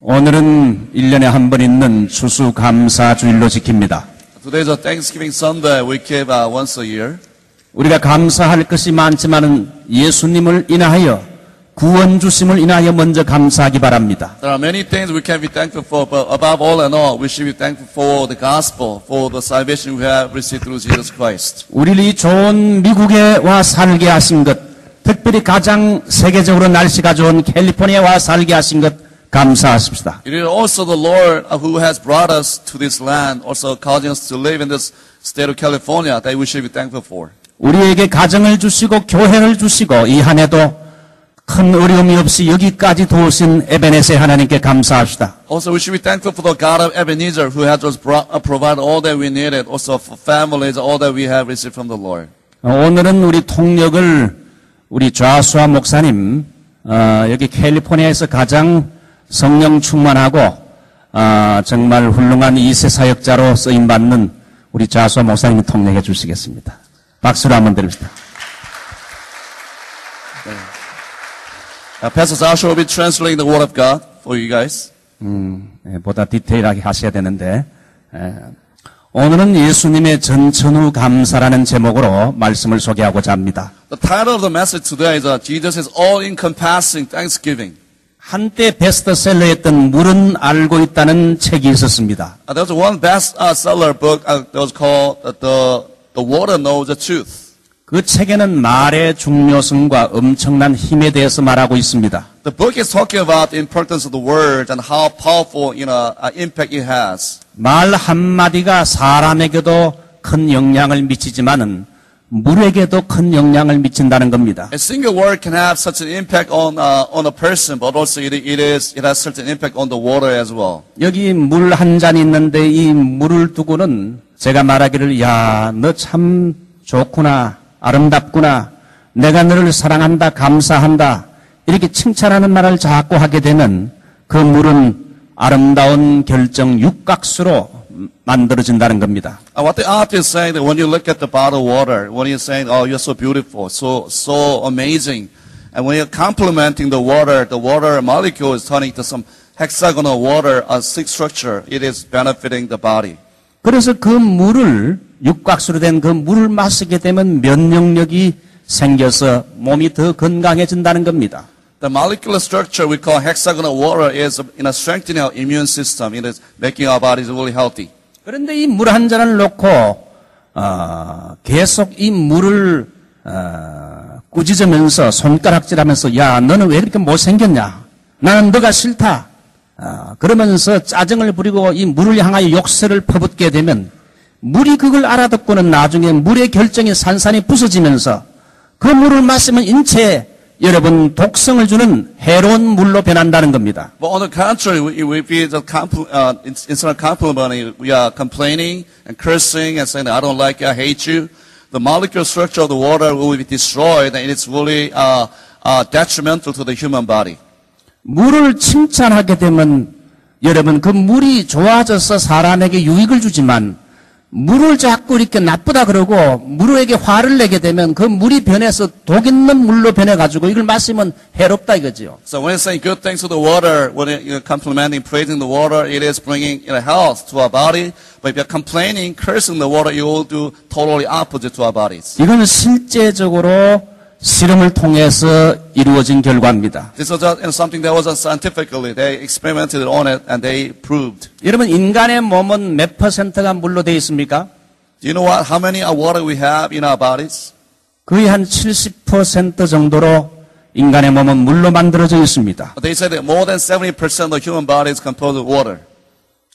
오늘은 1년에 한 번 있는 추수감사주일로 지킵니다. Today is a Thanksgiving Sunday. We keep once a year. 우리가 감사할 것이 많지만은 예수님을 인하여 구원 주심을 인하여 먼저 감사하기 바랍니다. There are many things we can be thankful for, but above all and all, we should be thankful for the gospel, for the salvation we have received through Jesus Christ. 우리를 이 좋은 미국에 와 살게 하신 것, 특별히 가장 세계적으로 날씨가 좋은 캘리포니아에 와 살게 하신 것 감사하십시다. It is also the Lord who has brought us to this land, also causing us to live in this state of California, that we should be thankful for. 우리에게 가정을 주시고 교회를 주시고 이 한 해도 큰 어려움이 없이 여기까지 도우신 에베네세 하나님께 감사합시다. Also, we should be thankful for the God of Ebenezer who has just provided all that we needed, also for families, all that we have received from the Lord. 오늘은 우리 통역을 우리 좌수아 목사님 여기 캘리포니아에서 가장 성령 충만하고 정말 훌륭한 2세 사역자로 쓰임받는 우리 좌수아 목사님이 통역해 주시겠습니다. 박수로 한번 드립시다. Pastor Joshua will be translating the Word of God for you guys. 보다 디테일하게 하셔야 되는데 오늘은 예수님의 전천후 감사라는 제목으로 말씀을 소개하고자 합니다. The title of the message today is Jesus is all-encompassing Thanksgiving. 한때 베스트셀러였던 물은 알고 있다는 책이 있었습니다. There was one bestseller book that was called The Water Knows the Truth. 그 책에는 말의 중요성과 엄청난 힘에 대해서 말하고 있습니다. The book is talking about the importance of the word and how powerful, impact it has. 말 한마디가 사람에게도 큰 영향을 미치지만은 물에게도 큰 영향을 미친다는 겁니다. A single word can have such an impact on a person, but also it has certain impact on the water as well. 여기 물 한 잔 있는데 이 물을 두고는 제가 말하기를 야, 너 참 좋구나, 아름답구나, 내가 너를 사랑한다, 감사한다 이렇게 칭찬하는 말을 자꾸 하게 되면 그 물은 아름다운 결정 육각수로 만들어진다는 겁니다. What the author is saying that when you look at the bottled water, when you're saying, "Oh, you're so beautiful, so amazing," and when you're complimenting the water molecule is turning to some hexagonal water, a six structure. It is benefiting the body. 그래서 그 물을 육각수로 된 그 물을 마시게 되면 면역력이 생겨서 몸이 더 건강해진다는 겁니다. The molecular structure we call hexagonal water is strengthening our immune system. It is making our bodies really healthy. 그런데 이 물 한 잔을 놓고 계속 이 물을 꾸짖으면서 손가락질하면서 야, 너는 왜 이렇게 못생겼냐? 나는 너가 싫다. 그러면서 짜증을 부리고 이 물을 향하여 욕설을 퍼붓게 되면 물이 그걸 알아듣고는 나중에 물의 결정이 산산이 부서지면서 그 물을 마시면 인체에 여러분 독성을 주는 해로운 물로 변한다는 겁니다. But on the contrary, instead of complimenting, we are complaining and cursing and saying, "I don't like you, I hate you." The molecular structure of the water will be destroyed, and it's really detrimental to the human body. 물을 칭찬하게 되면 여러분 그 물이 좋아져서 사람에게 유익을 주지만 물을 자꾸 이렇게 나쁘다 그러고 물에게 화를 내게 되면 그 물이 변해서 독 있는 물로 변해가지고 이걸 마시면 해롭다 이거죠. So when you're saying good things to the water, when you're complimenting, praising the water, it is bringing health to our body. But if you're complaining, cursing the water, you will do totally opposite to our bodies. 이건 실제적으로 실험을 통해서 이루어진 결과입니다. This was something that was scientifically. They experimented on it and they proved. 여러분 인간의 몸은 몇 퍼센트가 물로 되어 있습니까? Do you know how many water we have in our bodies? 거의 한 70% 정도로 인간의 몸은 물로 만들어져 있습니다. They said that more than 70% of human body is composed of water.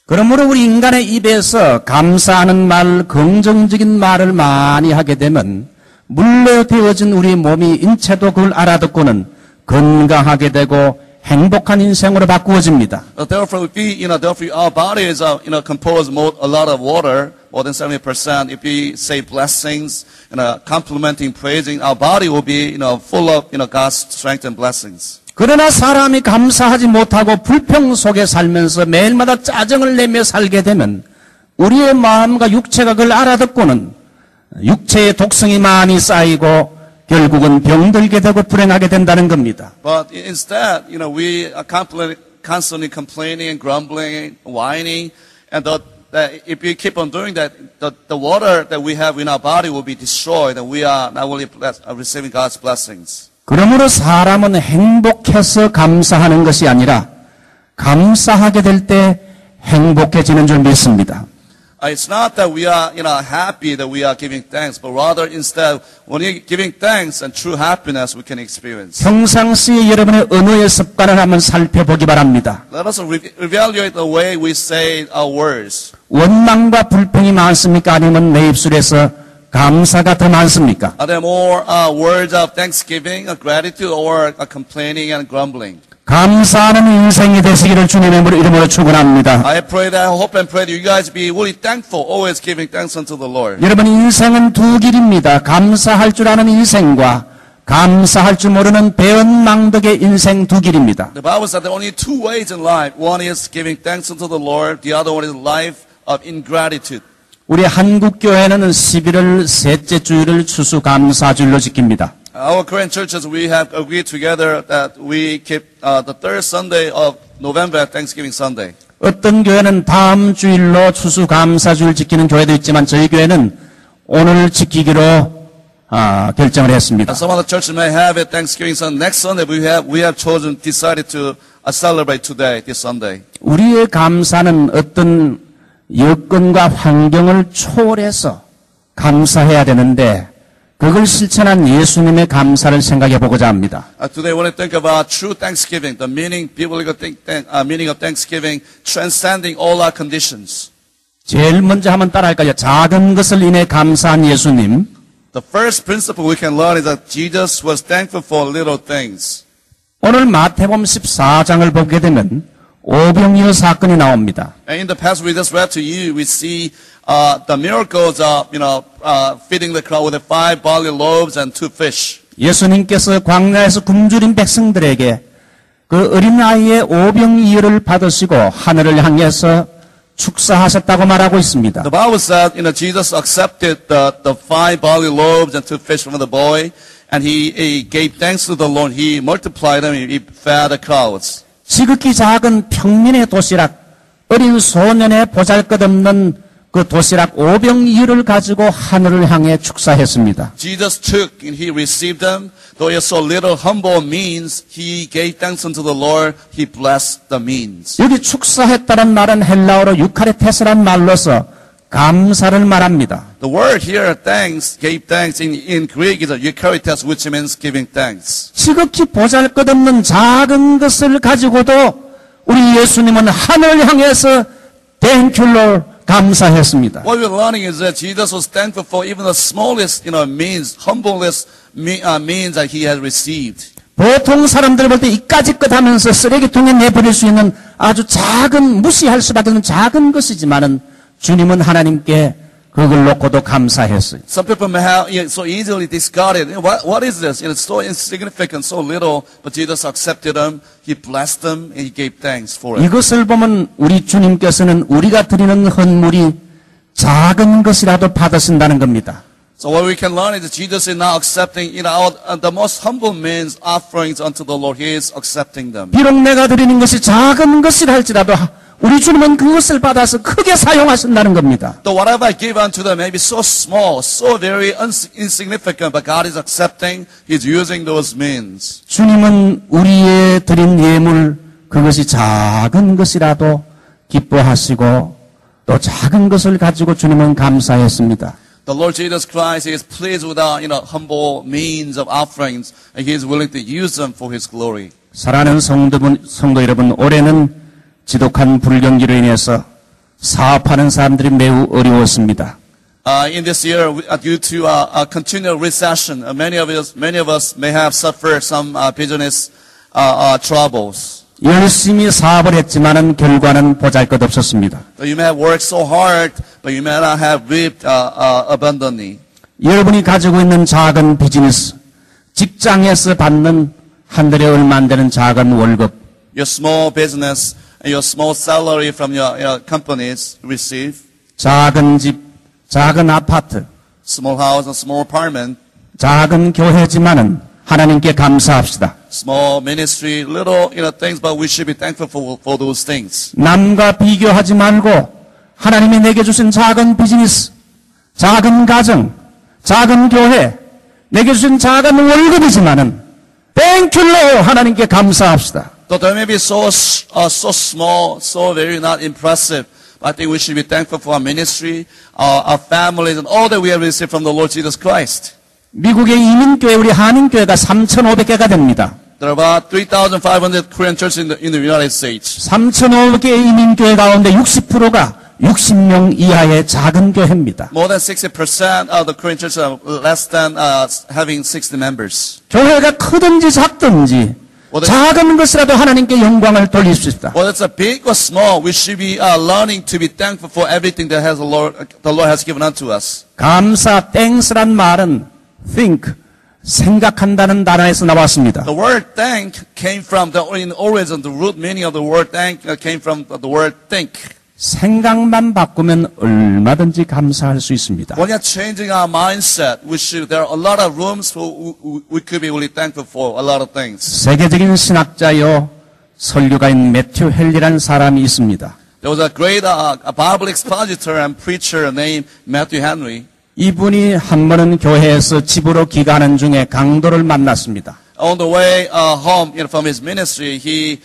그러므로 우리 인간의 입에서 감사하는 말, 긍정적인 말을 많이 하게 되면 물로 되어진 우리 몸이 인체도 그걸 알아듣고는 건강하게 되고 행복한 인생으로 바꾸어집니다. Therefore, our body is composed a lot of water, more than 70%. If we say blessings, complimenting, praising, our body will be full of God's strength and blessings. 그러나 사람이 감사하지 못하고 불평 속에 살면서 매일마다 짜증을 내며 살게 되면 우리의 마음과 육체가 그걸 알아듣고는 육체의 독성이 많이 쌓이고 결국은 병들게 되고 불행하게 된다는 겁니다. But instead, we constantly complaining and grumbling, whining, and if we keep on doing that, the water that we have in our body will be destroyed, and we are not only receiving God's blessings. 그러므로 사람은 행복해서 감사하는 것이 아니라 감사하게 될 때 행복해지는 줄 믿습니다. It's not that we are, happy that we are giving thanks, but rather instead, when you're giving thanks and true happiness, we can experience. 평상시에 여러분의 언어의 습관을 한번 살펴보기 바랍니다. Let us evaluate the way we say our words. 원망과 불평이 많습니까? 아니면 내 입술에서 감사가 더 많습니까? Are there more words of thanksgiving, of gratitude, or complaining and grumbling? 감사하는 인생이 되시기를 주님의 이름으로 축원합니다. I pray that, I hope and pray that you guys be really thankful, always giving thanks unto the Lord. 여러분 인생은 두 길입니다. 감사할 줄 아는 인생과 감사할 줄 모르는 배은망덕의 인생 두 길입니다. The Bible said there are only two ways in life. One is giving thanks unto the Lord. The other one is life of ingratitude. 우리 한국 교회는 11월 셋째 주일을 추수감사주일로 지킵니다. Our Korean churches, we have agreed together that we keep the third Sunday of November, Thanksgiving Sunday. 어떤 교회는 다음 주일로 추수감사주일 지키는 교회도 있지만 저희 교회는 오늘 지키기로 결정을 했습니다. Some other churches may have it Thanksgiving Sunday. Next Sunday, we have decided to celebrate today, this Sunday. 우리의 감사는 어떤 여건과 환경을 초월해서 감사해야 되는데 그걸 실천한 예수님의 감사를 생각해 보고자 합니다. Today, when I think about true Thanksgiving, the biblical meaning of Thanksgiving, transcending all our conditions. 제일 먼저 한번 따라할까요? 작은 것을 인해 감사한 예수님. The first principle we can learn is that Jesus was thankful for little things. 오늘 마태복음 14장을 보게 되면 오병이어 사건이 나옵니다. And in the passage we just read to you, we see the miracles of, feeding the crowd with the 5 barley loaves and 2 fish. 예수님께서 광야에서 굶주린 백성들에게 그 어린아이의 오병이어를 받으시고 하늘을 향해서 축사하셨다고 말하고 있습니다. The Bible said, Jesus accepted the 5 barley loaves and 2 fish from the boy, and he gave thanks to the Lord. He multiplied them, he fed the crowds. 지극히 작은 평민의 도시락, 어린 소년의 보잘것없는 그 도시락 오병이어를 가지고 하늘을 향해 축사했습니다. Jesus took and he received them. Though he so little humble means, he gave thanks unto the Lord. He blessed the means. 여기 축사했다는 말은 헬라어로 유카리테스란 말로서 감사를 말합니다. The word here, thanks, gave thanks in Greek is eucharites, which means giving thanks. 지극히 보잘것없는 작은 것을 가지고도 우리 예수님은 하늘을 향해서 Thank you, Lord. 감사했습니다. What we're learning is that Jesus was thankful for even the smallest, means, humblest means that he had received. 보통 사람들 볼 때 이까짓 것 하면서 쓰레기통에 내버릴 수 있는 아주 작은, 무시할 수밖에 없는 작은 것이지만은 주님은 하나님께 그걸 놓고도 감사했어요. Some people may have so easily discarded. What is this? It's so insignificant, so little, but Jesus accepted them. He blessed them, and he gave thanks for it. 이것을 보면 우리 주님께서는 우리가 드리는 헌물이 작은 것이라도 받으신다는 겁니다. So what we can learn is that Jesus is now accepting, the most humble means offerings unto the Lord. He is accepting them. 비록 내가 드리는 것이 작은 것이라 할지라도 우리 주님은 그것을 받아서 크게 사용하신다는 겁니다. So whatever I give unto them may be so small, so very insignificant, but God is accepting. He's using those means. 주님은 우리의 드린 예물 그것이 작은 것이라도 기뻐하시고 또 작은 것을 가지고 주님은 감사했습니다. The Lord Jesus Christ is pleased with our, humble means of offerings, and He is willing to use them for His glory. 사랑하는 성도 여러분, 올해는 지독한 불경기로 인해서 사업하는 사람들이 매우 어려웠습니다. In this year, due to a continual recession, many of us may have suffered some business troubles. 열심히 사업을 했지만은 결과는 보잘것없었습니다. You may have worked so hard, but you may not have reaped abundantly. 여러분이 가지고 있는 작은 비즈니스, 직장에서 받는 한 달에 얼마 안 되는 작은 월급, Your small business and your small salary from your companies receive, 작은 집, 작은 아파트, small house and small apartment, 작은 교회지만은 하나님께 감사합시다. small ministry, little, things, but we should be thankful for those things. 남과 비교하지 말고 하나님이 내게 주신 작은 비즈니스, 작은 가정, 작은 교회, 내게 주신 작은 월급이지만은 Thank you, Lord. 하나님께 감사합시다. So they may be so small, so very not impressive. I think we should be thankful for our ministry, our families, and all that we have received from the Lord Jesus Christ. 미국의 이민교회, 우리 한인교회가 3,500개가 됩니다. There are about 3,500 Korean churches in the United States. 3,500개의 이민교회 가운데 60%가 60명 이하의 작은 교회입니다. More than 60% of the Korean churches are less than having 60 members. 교회가 크든지 작든지 작은 것이라도 하나님께 영광을 돌릴 수 있다. Whether it's a big or small, we should be learning to be thankful for everything that the Lord has given unto us. 감사, thanks란 말은 think, 생각한다는 단어에서 나왔습니다. The word thank came from in origin, the root meaning of the word thank came from the word think. 생각만 바꾸면 얼마든지 감사할 수 있습니다. When you're changing our mindset, there are a lot of rooms we could be really thankful for a lot of things. 세계적인 신학자요, 설교가인 매튜 헨리라는 사람이 있습니다. There was a great Bible expositor and preacher named Matthew Henry. 이분이 한 번은 교회에서 집으로 귀가하는 중에 강도를 만났습니다. On the way home from his ministry, he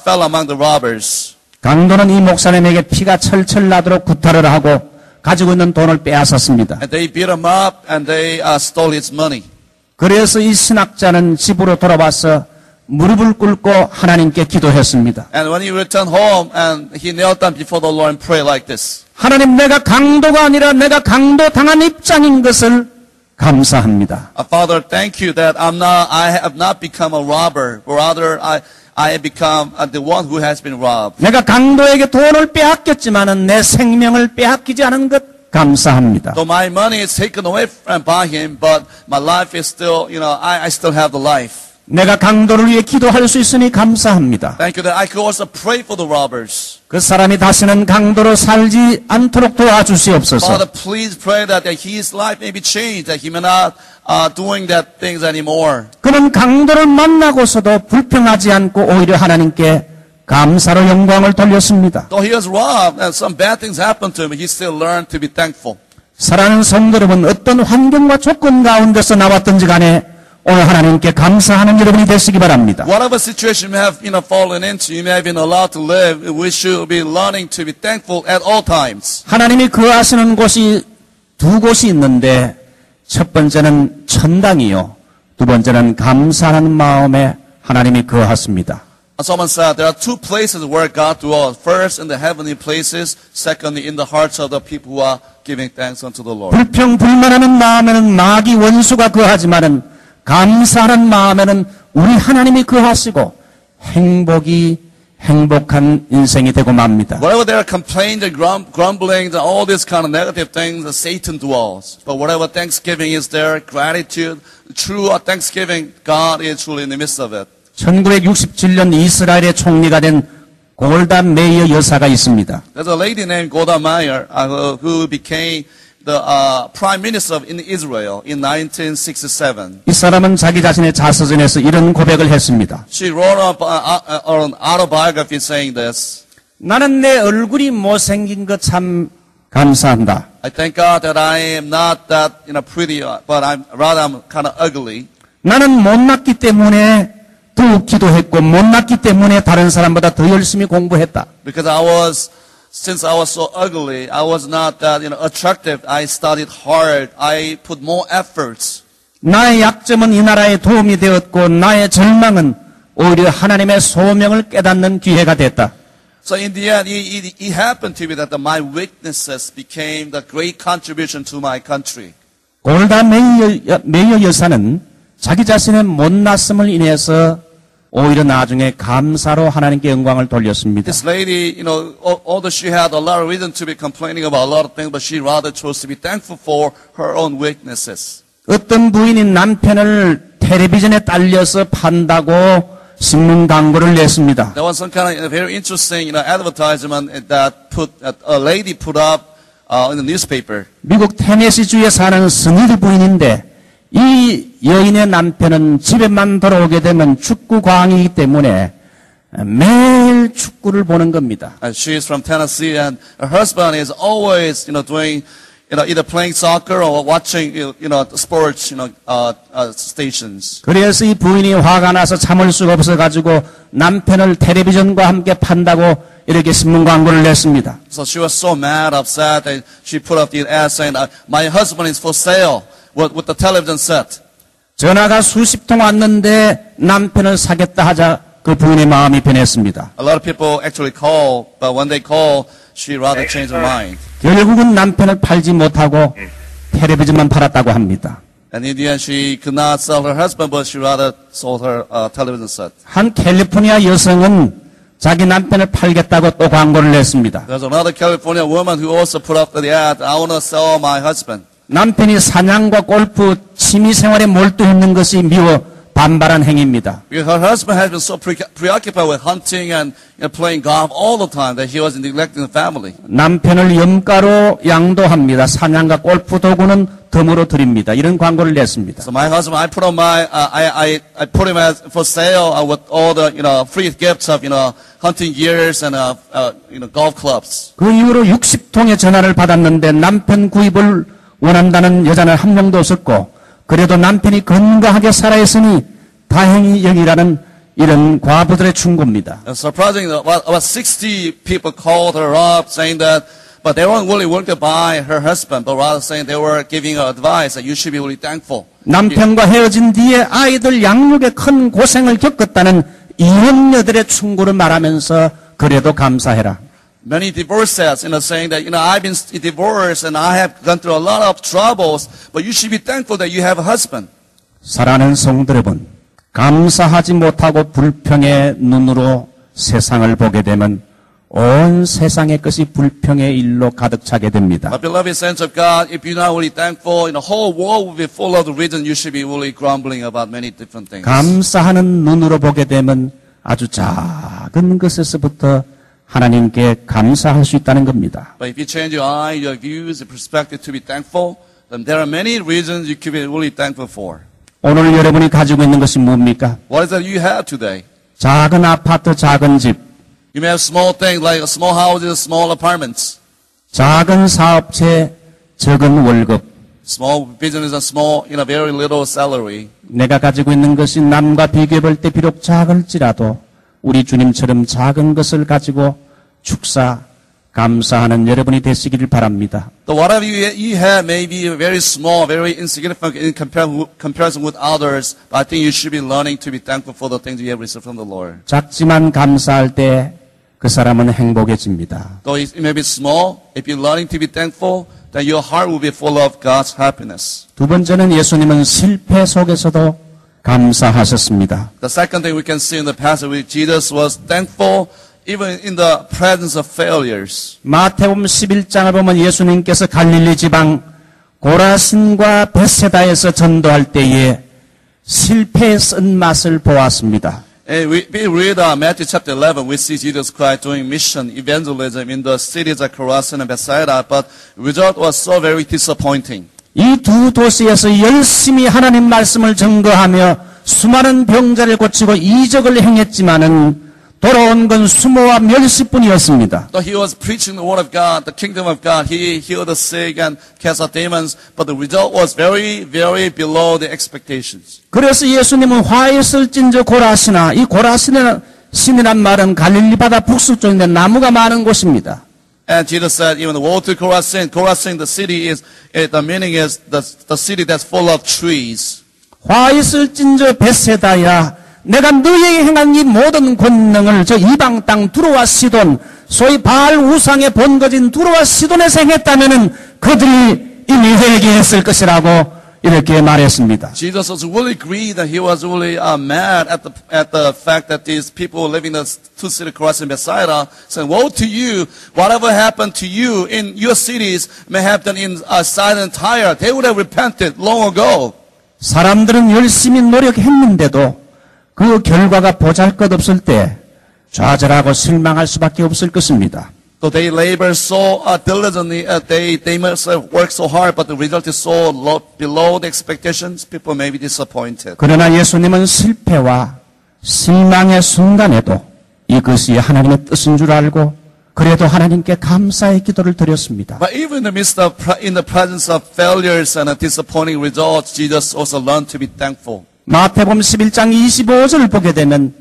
fell among the robbers. 강도는 이 목사님에게 피가 철철 나도록 구타를 하고 가지고 있는 돈을 빼앗았습니다. And they beat him up and they stole his money. 그래서 이 신학자는 집으로 돌아와서 무릎을 꿇고 하나님께 기도했습니다. And when he returned home and he knelt down before the Lord and prayed like this. 하나님, 내가 강도가 아니라 내가 강도 당한 입장인 것을 감사합니다. Father, thank you that I have not become a robber, but rather I have become the one who has been robbed. 내가 강도에게 돈을 빼앗겼지만은 내 생명을 빼앗기지 않은 것 감사합니다. So my money is taken away by him, but my life is still, I still have the life. 내가 강도를 위해 기도할 수 있으니 감사합니다. Thank you that I could also pray for the robbers. 그 사람이 다시는 강도로 살지 않도록 도와주시옵소서. Father, please pray that his life may be changed, that he may not doing that things anymore. 그는 강도를 만나고서도 불평하지 않고 오히려 하나님께 감사로 영광을 돌렸습니다. Though he was robbed and some bad things happened to him, he still learned to be thankful. 사랑하는 성도 여러분, 어떤 환경과 조건 가운데서 나왔든지 간에 오늘 하나님께 감사하는 여러분이 되시기 바랍니다. Whatever situation you have fallen into, you may have been allowed to live, we should be learning to be thankful at all times. 하나님이 거하시는 곳이 두 곳이 있는데 첫 번째는 천당이요, 두 번째는 감사하는 마음에 하나님이 거하십니다. Someone said there are two places where God dwells. First in the heavenly places, secondly in the hearts of the people who are giving thanks unto the Lord. 불평 불만하는 마음에는 마귀 원수가 거하지만은 감사하는 마음에는 우리 하나님이 거하시고 행복한 인생이 되고 맙니다. Whatever there are complaints and grumblings and all these kind of negative things, Satan dwells. But whatever thanksgiving is there, gratitude, true thanksgiving, God is truly in the midst of it. 1967년 이스라엘의 총리가 된 골다 메이어 여사가 있습니다. There's a lady named Golda Meir who became the prime minister in Israel in 1967. 이 사람은 자기 자신의 자서전에서 이런 고백을 했습니다. She wrote an autobiography saying this. 나는 내 얼굴이 못생긴 것 참 감사한다. I thank God that I am not that pretty, but I'm kind of ugly. 나는 못났기 때문에 더 기도했고 못났기 때문에 다른 사람보다 더 열심히 공부했다. Because since I was so ugly, I was not that attractive. I studied hard. I put more efforts. 나의 약점은 이 나라에 도움이 되었고 나의 절망은 오히려 하나님의 소명을 깨닫는 기회가 됐다. So in the end, it happened to be that my weaknesses became the great contribution to my country. 골다 메이어 여사는 자기 자신의 못났음을 인해서 오히려 나중에 감사로 하나님께 영광을 돌렸습니다. This lady, although she had a lot of reason to be complaining about a lot of things, but she rather chose to be thankful for her own weaknesses. 어떤 부인이 남편을 텔레비전에 딸려서 판다고 신문 광고를 냈습니다. There was some kind of very interesting, advertisement that a lady put up in the newspaper. 미국 테네시주에 사는 스니드 부인인데 이 여인의 남편은 집에만 돌아오게 되면 축구 광이기 때문에 매일 축구를 보는 겁니다. And she is from Tennessee, and her husband is always, doing, either playing soccer or watching, sports, stations. 그래서 이 부인이 화가 나서 참을 수가 없어가지고 남편을 텔레비전과 함께 판다고 이렇게 신문 광고를 냈습니다. So she was so mad, upset, that she put up the ad saying, "My husband is for sale with the television set." 전화가 수십 통 왔는데 남편을 사겠다 하자 그 부인의 마음이 변했습니다. A lot of people actually call, but when they call, she rather changed her mind. 결국은 남편을 팔지 못하고 텔레비전만 팔았다고 합니다. And in the end, she could not sell her husband, but she rather sold her television set. 한 캘리포니아 여성은 자기 남편을 팔겠다고 또 광고를 냈습니다. There's another California woman who also put up the ad, "I want to sell my husband." 남편이 사냥과 골프 취미 생활에 몰두했는 것이 미워 반발한 행위입니다. Because her husband has been so preoccupied with hunting and playing golf all the time that he was neglecting the family. 남편을 염가로 양도합니다. 사냥과 골프 도구는 덤으로 드립니다. 이런 광고를 냈습니다. So my husband, I put on I put him as for sale with all the free gifts of hunting gears and golf clubs. 그 이후로 60통의 전화를 받았는데 남편 구입을 원한다는 여자는 한 명도 없었고, 그래도 남편이 건강하게 살아있으니 다행히 여기라는 이런 과부들의 충고입니다. And surprisingly, about 60 people called her up saying that, but they weren't really willing to buy her husband, but rather saying they were giving her advice that you should be really thankful. 남편과 헤어진 뒤에 아이들 양육에 큰 고생을 겪었다는 이혼녀들의 충고를 말하면서 그래도 감사해라. Many divorcees, saying that, I've been divorced and I have gone through a lot of troubles, but you should be thankful that you have a husband. 사랑하는 성도 여러분, 감사하지 못하고 불평의 눈으로 세상을 보게 되면 온 세상의 것이 불평의 일로 가득 차게 됩니다. My beloved saints of God, if you're not really thankful, the whole world will be full of the reason you should be really grumbling about many different things. 감사하는 눈으로 보게 되면 아주 작은 것에서부터 하나님께 감사할 수 있다는 겁니다. But if you change your eye, your views, your perspective to be thankful, then there are many reasons you could be really thankful for. 오늘 여러분이 가지고 있는 것이 뭡니까? What is that you have today? 작은 아파트, 작은 집, You may have small things like small houses, small apartments, 작은 사업체, 적은 월급. small business and small, very little salary. 내가 가지고 있는 것이 남과 비교해 볼 때 비록 작을지라도 우리 주님처럼 작은 것을 가지고 축사, 감사하는 여러분이 되시기를 바랍니다. So whatever you have may be very small, very insignificant in comparison with others, but I think you should be learning to be thankful for the things you have received from the Lord. 작지만 감사할 때 그 사람은 행복해집니다. Though it may be small, if you're learning to be thankful, then your heart will be full of God's happiness. 두 번째는 예수님은 실패 속에서도 감사하셨습니다. The second thing we can see in the passage with Jesus was thankful even in the presence of failures. 마태복음 11장을 보면 예수님께서 갈릴리 지방 고라신과 베세다에서 전도할 때에 실패의 쓴맛을 보았습니다. And we read Matthew chapter 11, we see Jesus Christ doing mission evangelism in the cities of Chorazin and Bethsaida, but the result was so very disappointing. 이 두 도시에서 열심히 하나님 말씀을 증거하며 수많은 병자를 고치고 이적을 행했지만은 돌아온 건 수모와 멸시뿐이었습니다. So he was preaching the word of God, the kingdom of God. He healed the sick and cast out demons, but the result was very, very below the expectations. 그래서 예수님은 화 있을진저 고라시나, 이 고라신이란 말은 갈릴리 바다 북서쪽인데 나무가 많은 곳입니다. And Jesus said, even woe to Chorazin. Chorazin, the city is, the meaning is the city that's full of trees. 화 있을진저 베세다야, 내가 너희에게 행한 이 모든 권능을 저 이방 땅 두로와 시돈, 소위 바알 우상의 본거진 두로와 시돈에서 행했다면은 그들이 이미 회개했을 것이라고 이렇게 말했습니다. Jesus was really grieved and he was really mad at the fact that these people living in the two cities, Chorazin and Bethsaida, saying, woe to you, whatever happened to you in your cities may have done in Sidon and Tyre. They would have repented long ago. 사람들은 열심히 노력했는데도 그 결과가 보잘것없을 때 좌절하고 실망할 수밖에 없을 것입니다. So they labor so diligently, they must have worked so hard, but the result is so low, below the expectations, people may be disappointed. 그러나 예수님은 실패와 실망의 순간에도 이것이 하나님의 뜻인 줄 알고 그래도 하나님께 감사의 기도를 드렸습니다. But even in the midst of, in the presence of failures and disappointing results, Jesus also learned to be thankful. 마태복음 11장 25절을 보게 되면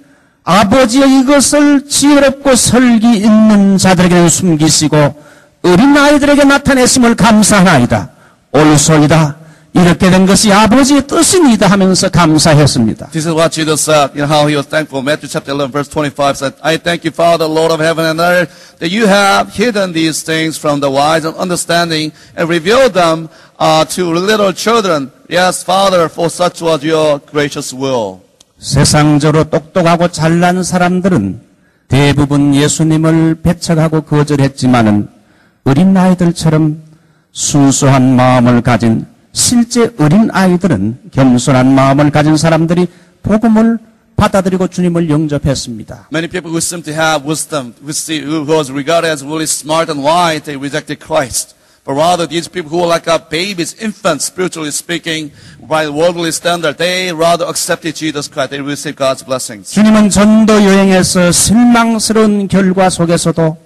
아버지의 이것을 지혜롭고 설기 있는 자들에게는 숨기시고 어린 아이들에게 나타내심을 감사하나이다. 옳소이다. 이렇게 된 것이 아버지의 뜻이니다 하면서 감사했습니다. This is what Jesus said, how he was thankful. Matthew chapter 11 verse 25 said, I thank you, Father, Lord of heaven and earth, that you have hidden these things from the wise and understanding and revealed them to little children. Yes, Father, for such was your gracious will. 세상적으로 똑똑하고 잘난 사람들은 대부분 예수님을 배척하고 거절했지만은 어린 아이들처럼 순수한 마음을 가진 실제 어린 아이들은 겸손한 마음을 가진 사람들이 복음을 받아들이고 주님을 영접했습니다. Many people who seem to have wisdom, who was regarded as really smart and wise, they rejected Christ. But rather, these people who were like babies, infants, spiritually speaking, by worldly standard, they rather accepted Jesus Christ. They received God's blessings. 주님은 전도 여행에서 실망스러운 결과 속에서도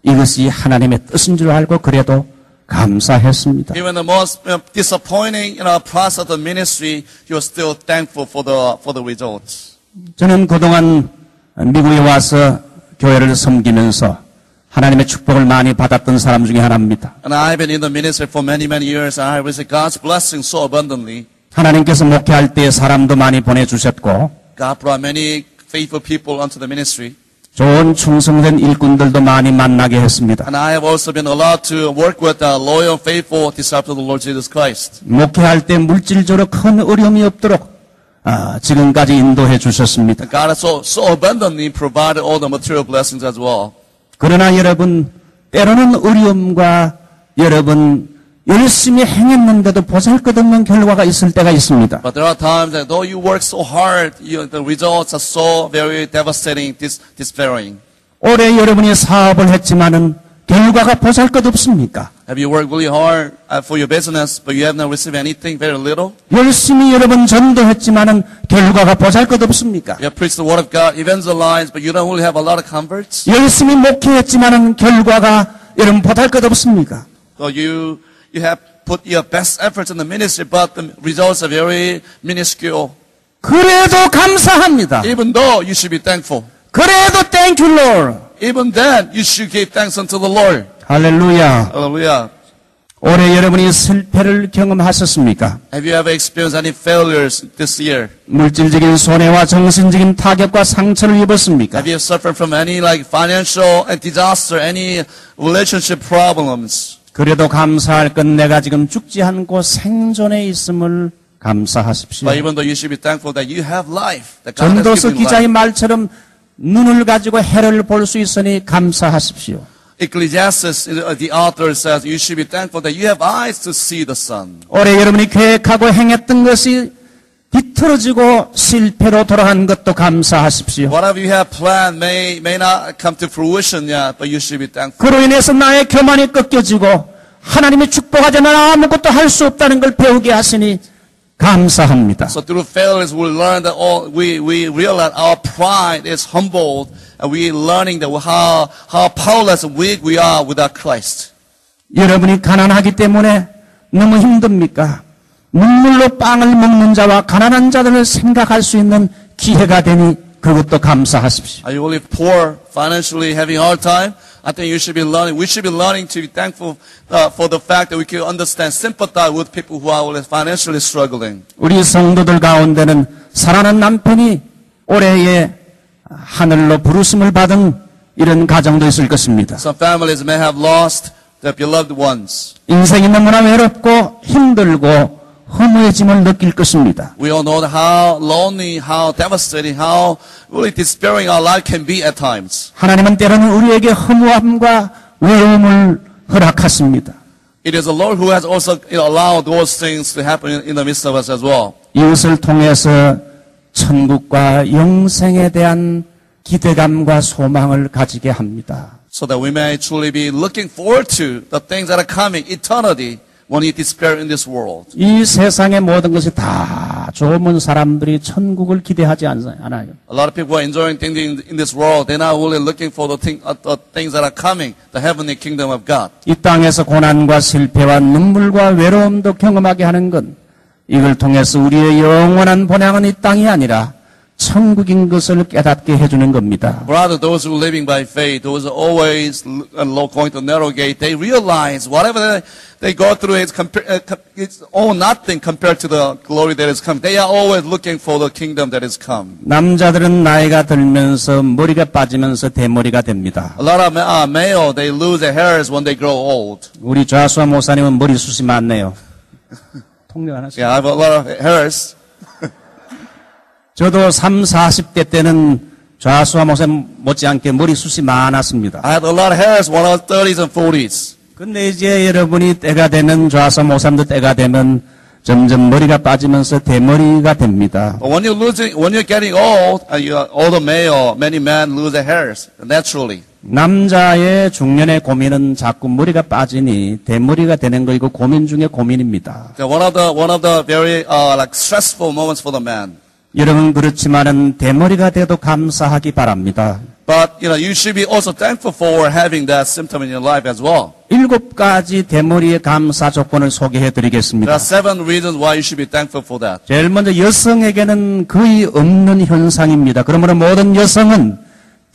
이것이 하나님의 뜻인 줄 알고 그래도 감사했습니다. Even the most disappointing process of the ministry, he was still thankful for the results. 저는 그동안 미국에 와서 교회를 섬기면서 하나님의 축복을 많이 받았던 사람 중에 하나입니다. And I've been in the ministry for many years, and I received God's blessings so abundantly. 하나님께서 목회할 때 사람도 많이 보내주셨고, God brought many faithful people onto the ministry. 좋은 충성된 일꾼들도 많이 만나게 했습니다. And I have also been allowed to work with loyal, faithful disciples of the Lord Jesus Christ. 목회할 때 물질적으로 큰 어려움이 없도록 지금까지 인도해 주셨습니다. And God has so abundantly provided all the material blessings as well. 그러나 여러분, 때로는 어려움과 여러분 열심히 행했는데도 보잘것없는 결과가 있을 때가 있습니다. But there are times that though you work so hard, the results are so very devastating, despairing. 올해 여러분이 사업을 했지만은 결과가 보잘것없습니까? Have you worked really hard for your business, but you have not received anything, very little? 열심히 여러분 전도했지만은 결과가 보잘것없습니까? You have preached the word of God, evangelized, but you don't really have a lot of converts? 열심히 목회했지만은 결과가 여러분 보잘것없습니까? So you have put your best efforts in the ministry, but the results are very minuscule. 그래도 감사합니다. Even though you should be thankful. 그래도 thank you Lord. Even then, you should give thanks unto the Lord. 할렐루야. Hallelujah. 올해 여러분이 실패를 경험하셨습니까? Have you ever experienced any failures this year? 물질적인 손해와 정신적인 타격과 상처를 입었습니까? Have you suffered from any financial disaster, any relationship problems? 그래도 감사할 건 내가 지금 죽지 않고 생존해 있음을 감사하십시오. But even though you should be thankful that you have life, that God has 전도서 given you 기자의 life. 말처럼 눈을 가지고 해를 볼 수 있으니 감사하십시오. Ecclesiastes, the author says, you should be thankful that you have eyes to see the sun. 올해 여러분이 계획하고 행했던 것이 비틀어지고 실패로 돌아간 것도 감사하십시오. Whatever you have planned may not come to fruition yet, but you should be thankful. 그로 인해서 나의 교만이 꺾여지고 하나님이 축복하지 않아 아무것도 할 수 없다는 걸 배우게 하시니 감사합니다. So through failures, we learn that we realize our pride is humbled, and we learning that how powerless and weak we are without Christ. 여러분이 가난하기 때문에 너무 힘듭니까? 눈물로 빵을 먹는 자와 가난한 자들을 생각할 수 있는 기회가 되니 그것도 감사하십시오. Are you really poor, financially having a hard time? I think we should be learning to be thankful for the fact that we can understand, sympathize with people who are financially struggling. 우리 성도들 가운데는 사랑하는 남편이 올해에 하늘로 부르심을 받은 이런 가정도 있을 것입니다. Some families may have lost their beloved ones. 인생이 너무나 외롭고 힘들고 허무해짐을 느낄 것입니다. We all know how lonely, how devastating, how really despairing our life can be at times. 하나님은 때로는 우리에게 허무함과 외로움을 허락하십니다. It is the Lord who has also allowed those things to happen in the midst of us as well. 이것을 통해서 천국과 영생에 대한 기대감과 소망을 가지게 합니다. so that we may truly be looking forward to the things that are coming, eternity, when we despair in this world. 이 세상의 모든 것이 다 좋으면 사람들이 천국을 기대하지 않아요. A lot of people are enjoying things in this world. They're not only looking for the things that are coming, the heavenly kingdom of God. 이 땅에서 고난과 실패와 눈물과 외로움도 경험하게 하는 건 이걸 통해서 우리의 영원한 본향은 이 땅이 아니라 천국인 것을 깨닫게 해주는 겁니다. Rather, those who are living by faith, those who are always going to narrow gate, they realize whatever they go through it's all nothing compared to the glory that is coming. They are always looking for the kingdom that is come. 남자들은 나이가 들면서 머리가 빠지면서 대머리가 됩니다. A lot of male, they lose their hairs when they grow old. 우리 좌수아 목사님은 머리숱이 많네요. 통역 하나씩. Yeah, I have a lot of hairs. 저도 30, 40대 때는 좌수아 목사님 못지않게 머리숱이 많았습니다. I had a lot of hairs when I was 30s and 40s. 근데 이제 여러분이 때가 되면 좌수아 목사님도 때가 되면 점점 머리가 빠지면서 대머리가 됩니다. But when you're getting old, you're older male, many men lose their hairs naturally. 남자의 중년의 고민은 자꾸 머리가 빠지니 대머리가 되는 거이고 고민 중에 고민입니다. One of the very like stressful moments for the man. 여러분 그렇지만은 대머리가 돼도 감사하기 바랍니다. But you should be also thankful for having that symptom in your life as well. 7가지 대머리의 감사 조건을 소개해 There 드리겠습니다. are 7 reasons why you should be thankful for that. 제일 먼저 여성에게는 거의 없는 현상입니다. 그러므로 모든 여성은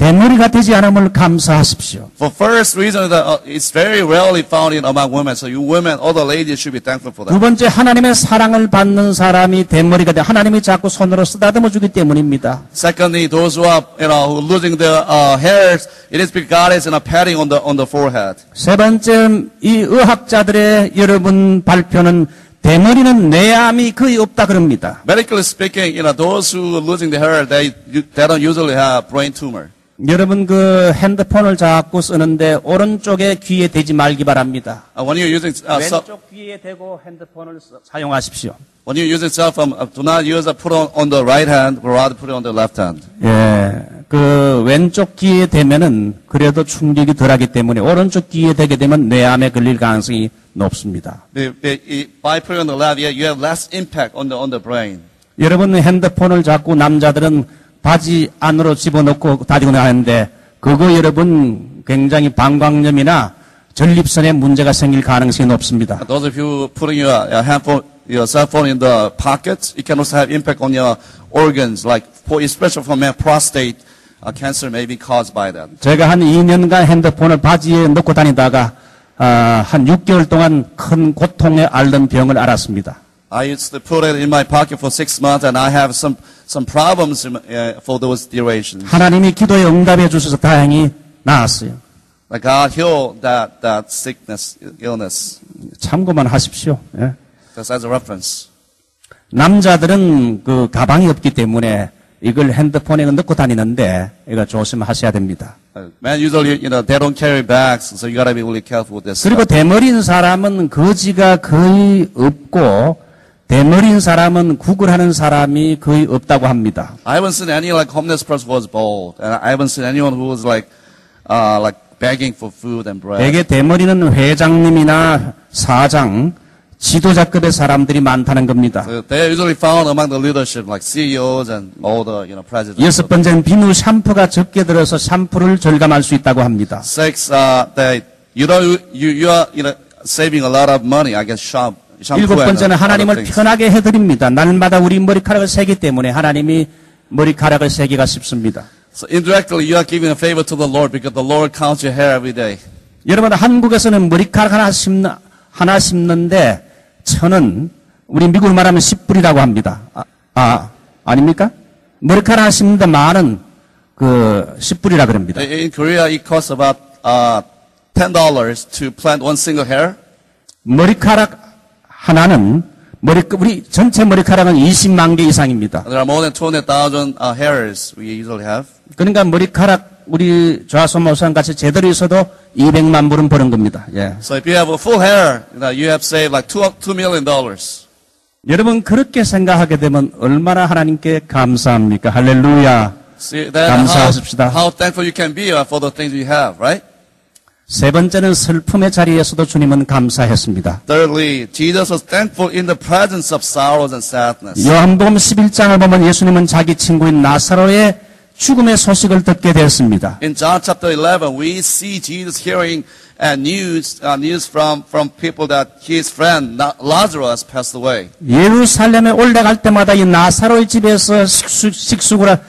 대머리가 되지 않음을 감사하십시오. For first reason is that it's very rarely found in among women. So you women, all the ladies should be thankful for 두 that. 번째 하나님의 사랑을 받는 사람이 대머리가 돼 하나님이 자꾸 손으로 쓰다듬어 주기 때문입니다. Secondly, those who are who losing their hairs, it is because God is patting on the forehead. 세 번째 이 의학자들의 여러분 발표는 대머리는 뇌암이 거의 없다 그럽니다. Medically speaking, those who are losing their hair, they don't usually have brain tumor. 여러분 그 핸드폰을 자꾸 쓰는데 오른쪽에 귀에 대지 말기 바랍니다. When you're using 왼쪽 귀에 대고 핸드폰을 사용하십시오. when you're using cell phone, do not use put on the right hand, but rather put it on the left hand. 예, 그 왼쪽 귀에 대면은 그래도 충격이 덜하기 때문에 오른쪽 귀에 대게 되면 뇌암에 걸릴 가능성이 높습니다. By putting on the left, you have less impact on the brain. 여러분 핸드폰을 자꾸 남자들은 바지 안으로 집어넣고 다니고 하는데 그거 여러분 굉장히 방광염이나 전립선에 문제가 생길 가능성이 높습니다. Those of you putting your cell phone in the pockets, it can also have impact on your organs, like especially for men, prostate cancer may be caused by that. 제가 한 2년간 핸드폰을 바지에 넣고 다니다가 한 6개월 동안 큰 고통에 앓는 병을 앓았습니다. I used to put it in my pocket for 6 months, and I have some problems for those durations. 하나님이 기도에 응답해 주셔서 다행히 나았어요. Like God healed that sickness, illness. 참고만 하십시오. 예. Just as a reference. 남자들은 그 가방이 없기 때문에 이걸 핸드폰에 넣고 다니는데 이거 조심하셔야 됩니다. Men usually, they don't carry bags, so you gotta be really careful with this. 그리고 대머리인 사람은 거지가 거의 없고 대머리인 사람은 구걸하는 사람이 거의 없다고 합니다. I haven't seen any like homeless person who was bald, and I haven't seen anyone who was like begging for food and bread. 대개 대머리는 회장님이나 사장, 지도자급의 사람들이 많다는 겁니다. So they are usually found among the leadership, like CEOs and all the presidents. 여섯 번째는 비누 샴푸가 적게 들어서 샴푸를 절감할 수 있다고 합니다. 6, that you are saving a lot of money. I guess shampoo. 일곱 번째는 하나님을 편하게 해드립니다. 날마다 우리 머리카락을 세기 때문에 하나님이 머리카락을 세기가 쉽습니다. So indirectly, you are giving a favor to the Lord because the Lord counts your hair every day. 여러분 한국에서는 머리카락 하나 심는데 천은 우리 미국으로 말하면 10불이라고 합니다. 아닙니까? 머리카락 하나 심는데 만은 그 10불이라 그럽니다. In Korea, it costs about $10 to plant one single hair. 머리카락 하나는 우리 전체 머리카락은 20만 개 이상입니다. There are more than 200,000 hairs we usually have. 그러니까 머리카락 우리 좌수 목사님 같이 제대로 있어도 200만 불은 버는 겁니다. 예. So if you have a full hair, you have saved like $2 million. 여러분 그렇게 생각하게 되면 얼마나 하나님께 감사합니까? 할렐루야. See that 감사하십시다. how thankful you can be for the things you have, right? 세 번째는 슬픔의 자리에서도 주님은 감사했습니다. Thirdly, Jesus was thankful in the presence of sorrows and sadness. 요한복음 11장을 보면 예수님은 자기 친구인 나사로의 죽음의 소식을 듣게 되었습니다. In John chapter 11, we see Jesus hearing news from people that his friend Lazarus passed away. 예루살렘에 올라갈 때마다 이 나사로의 집에서 숙식을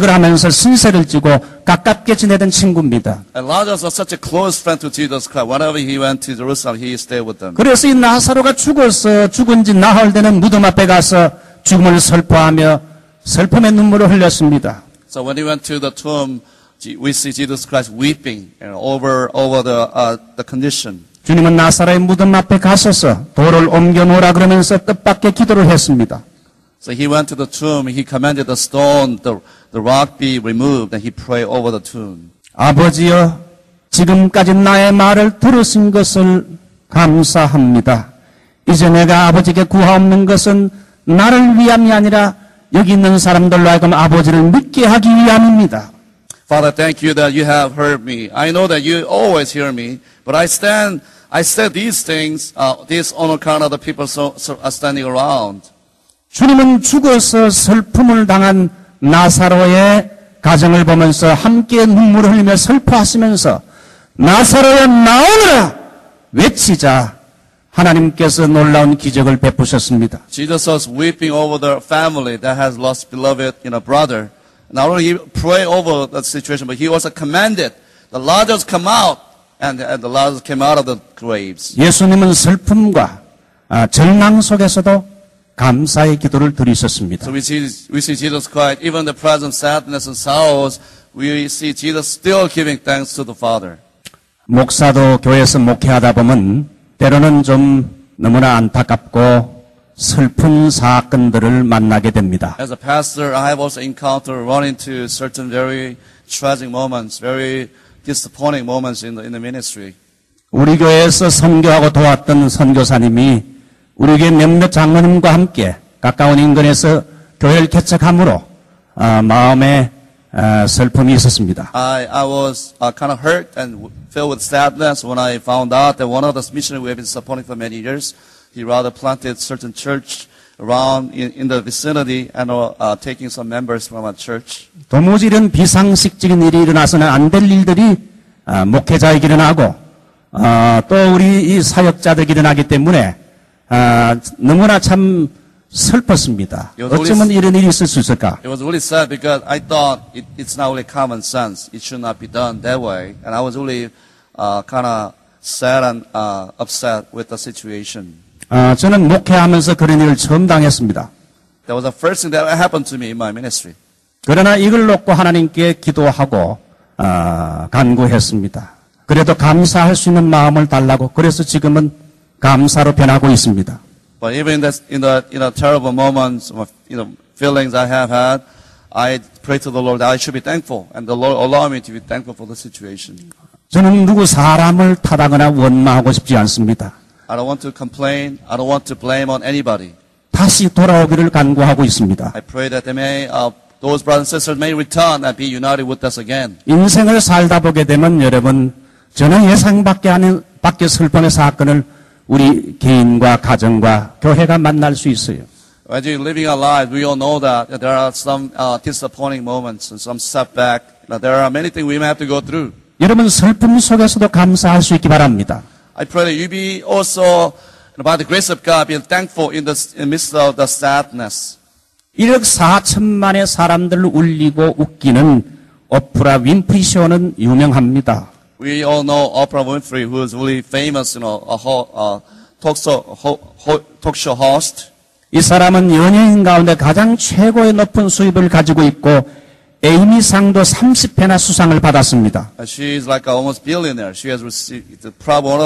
하면서 신세를 지고 가깝게 지내던 친구입니다. And Lazarus was such a close friend to Jesus Christ. Whenever he went to Jerusalem, he stayed with them. 그래서 이 나사로가 죽은 지 나흘 되는 무덤 앞에 가서 죽음을 슬퍼하며 슬픔의 눈물을 흘렸습니다. So when he went to the tomb, we see Jesus Christ weeping over the condition. 주님은 나사로의 무덤 앞에 가셔서 돌을 옮겨 놓으라 그러면서 뜻밖의 기도를 했습니다. So he went to the tomb, he commanded the stone, the rock be removed, and he prayed over the tomb. 아버지여, 지금까지 나의 말을 들으신 것을 감사합니다. 이제 내가 아버지께 구하옵는 것은 나를 위함이 아니라 여기 있는 사람들로 하여금 아버지를 믿게 하기 위함입니다. Father, thank you that you have heard me. I know that you always hear me, but I said these things, this on account of the people are standing around. 주님은 죽어서 슬픔을 당한 나사로의 가정을 보면서 함께 눈물을 흘리며 슬퍼하시면서 나사로야 나오너라 외치자 하나님께서 놀라운 기적을 베푸셨습니다. Jesus was weeping over the family that has lost beloved brother. Not only he prayed over the situation, but he also commanded the Lazarus come out, and the Lazarus came out of the graves. 예수님은 슬픔과 절망 속에서도 감사의 기도를 드리셨습니다. So we see Jesus Christ, even in the present sadness and sorrows, we see Jesus still giving thanks to the Father. 목사도 교회에서 목회하다 보면 때로는 좀 너무나 안타깝고 슬픈 사건들을 만나게 됩니다. As a pastor, I have also encountered run into certain very tragic moments, very disappointing moments in the ministry. 우리 교회에서 선교하고 도왔던 선교사님이 우리 교회 몇몇 장로님과 함께 가까운 인근에서 교회를 개척함으로 마음에 슬픔이 있었습니다. I was kind of hurt and filled with sadness when I found out that one of the missionaries we have been supporting for many years, he rather planted certain church around in the vicinity and taking some members from our church. 도무지 이런 비상식적인 일이 일어나서는 안 될 일들이 목회자에게 일어나고 또 우리 이 사역자들에게 일어나기 때문에 너무나 참 슬펐습니다. 어쩌면 이런 일이 있을 수 있을까? It was really sad because I thought it's not really common sense. It should not be done that way. And I was really kind of sad and upset with the situation. 저는 목회하면서 그런 일을 처음 당했습니다. That was the first thing that happened to me in my ministry. 그러나 이걸 놓고 하나님께 기도하고 간구했습니다. 그래도 감사할 수 있는 마음을 달라고. 그래서 지금은 감사로 변하고 있습니다. But even in the terrible moments, feelings I have had, I pray to the Lord that I should be thankful, and the Lord allow me to be thankful for the situation. 저는 누구 사람을 탓하거나 원망하고 싶지 않습니다. I don't want to complain. I don't want to blame on anybody. 다시 돌아오기를 간구하고 있습니다. I pray that those brothers and sisters may return and be united with us again. 인생을 살다 보게 되면 여러분, 저는 예상 밖의 슬픔의 사건을 우리 개인과 가정과 교회가 만날 수 있어요. As you're living our lives, we all know that there are some disappointing moments and some setback. There are many things we may have to go through. 여러분 슬픔 속에서도 감사할 수 있기 바랍니다. I pray that you be also, by the grace of God, be thankful in the midst of the sadness. 1억 4천만의 사람들을 울리고 웃기는 오프라 윈프리 쇼는 유명합니다. We all know Oprah Winfrey, who is really famous, talk show host. 이 사람은 연예인 가운데 가장 최고의 높은 수입을 가지고 있고 에이미상도 30회나 수상을 받았습니다. She is like almost billionaire. She has received probably one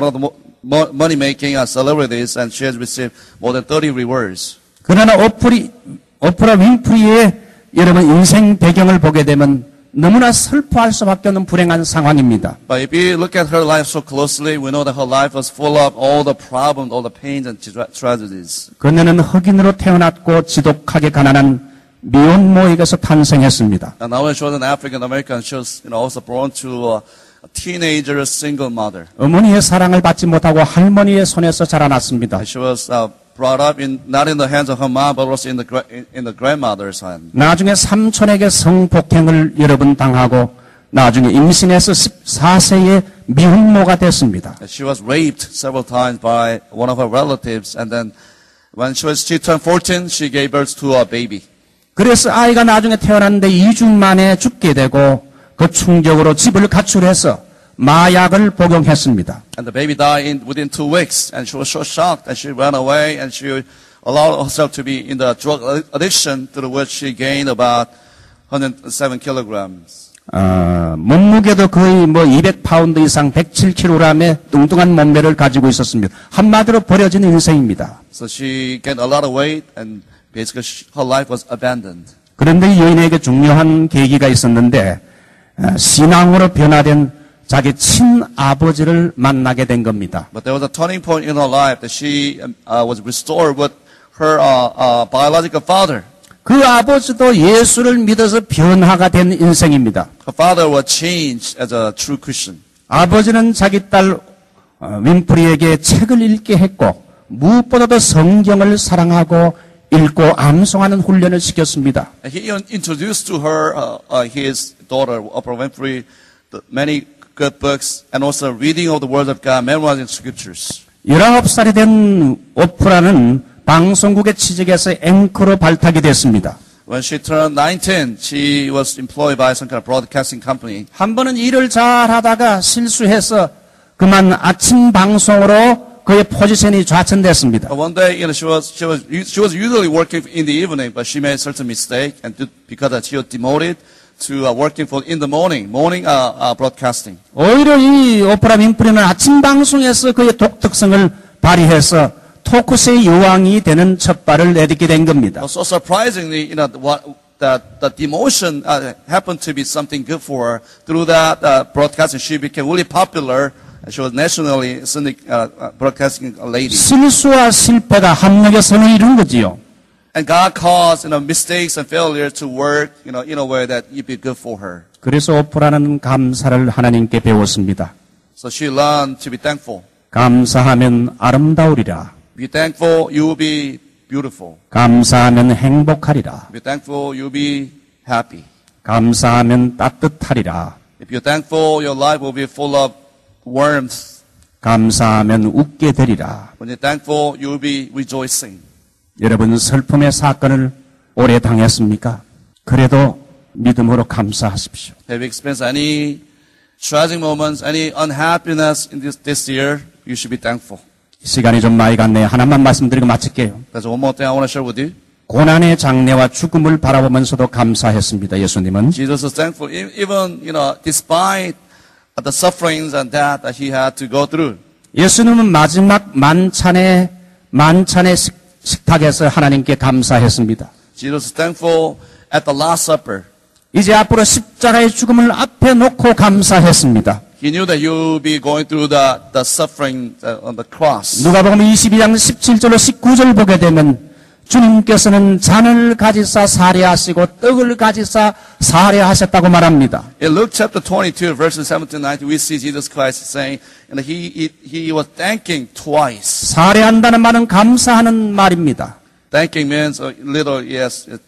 of the money-making celebrities, and she has received more than 30 rewards. 그러나 오프라 윈프리의 여러분 인생 배경을 보게 되면 너무나 슬퍼할 수밖에 없는 불행한 상황입니다. But if you look at her life so closely, we know that her life was full of all the problems, all the pains and tragedies. 그녀는 흑인으로 태어났고 지독하게 가난한 미혼모에게서 탄생했습니다. And now she was an African American. She was, also born to a teenager single mother. 어머니의 사랑을 받지 못하고 할머니의 손에서 자라났습니다. And she was brought up not in the hands of her mom, but also in the grandmother's hand. 나중에 삼촌에게 성폭행을 여러 번 당하고 나중에 임신해서 14세의 미혼모가 됐습니다. And she was raped several times by one of her relatives, and then when she turned 14, she gave birth to a baby. 그래서 아이가 나중에 태어났는데 2주 만에 죽게 되고 그 충격으로 집을 가출해서 마약을 복용했습니다. And the baby died within 2 weeks, and she was so shocked, and she ran away, and she allowed herself to be in the drug addiction, through which she gained about 107 kilograms. 몸무게도 거의 200파운드 이상 107kg의 뚱뚱한 몸매를 가지고 있었습니다. 한마디로 버려진 인생입니다. So she gained a lot of weight, and basically her life was abandoned. 그런데 이 여인에게 중요한 계기가 있었는데 신앙으로 변화된 자기 친아버지를 만나게 된 겁니다. But there was a turning point in her life that she was restored with her biological father. 그 아버지도 예수를 믿어서 변화가 된 인생입니다. Her father was changed as a true Christian. 아버지는 자기 딸 윈프리에게 책을 읽게 했고 무엇보다도 성경을 사랑하고 읽고 암송하는 훈련을 시켰습니다. And he introduced to her his daughter, Oprah Winfrey, many good books, and also reading of the Word of God, memorizing scriptures. 19살이 된 오프라는 방송국에 취직해서 앵커로 발탁이 됐습니다. When she turned 19, she was employed by some kind of broadcasting company. 한 번은 일을 잘 하다가 실수해서 그만 아침 방송으로 그의 포지션이 좌천됐습니다. But one day, she was usually working in the evening, but she made certain mistake, and because she was demoted to working in the morning broadcasting. 오히려 이 오프라 윈프리는 아침 방송에서 그의 독특성을 발휘해서 토크쇼의 여왕이 되는 첫발을 내딛게 된 겁니다. So surprisingly, the demotion happened to be something good for her. Through that broadcasting, she became really popular. She was nationally broadcasting a lady. 실수와 실패가 합력의 선을 이룬 거지요. And God caused mistakes and failure to work in a way that it be good for her. 그래서 오프라는 감사를 하나님께 배웠습니다. So she learned to be thankful. 감사하면 아름다우리라. Be thankful, you will be beautiful. 감사하면 행복하리라. Be thankful, you'll be happy. 감사하면 따뜻하리라. If you're thankful, your life will be full of warmth. 감사하면 웃게 되리라. When you're thankful, you'll be rejoicing. 여러분 슬픔의 사건을 오래 당했습니까? 그래도 믿음으로 감사하십시오. Have you experienced any tragic moments, any unhappiness in this year? You should be thankful. 시간이 좀 많이 갔네요. 하나만 말씀드리고 마칠게요. There's one more thing I want to share with you. 고난의 장래와 죽음을 바라보면서도 감사했습니다. 예수님은 Jesus was thankful, even despite the sufferings and death that he had to go through. 예수님은 마지막 만찬의 식탁에서 하나님께 감사했습니다. Jesus was thankful at the Last Supper. 이제 앞으로 십자가의 죽음을 앞에 놓고 감사했습니다. He knew that you would be going through the suffering on the cross. 누가복음 22장 17절로 19절 보게 되면 주님께서는 잔을 가지사 사례하시고 떡을 가지사 사례하셨다고 말합니다. In Luke chapter 22, verses 17 to 19, we see Jesus Christ saying, and he was thanking twice. 사례한다는 말은 감사하는 말입니다. Thanking means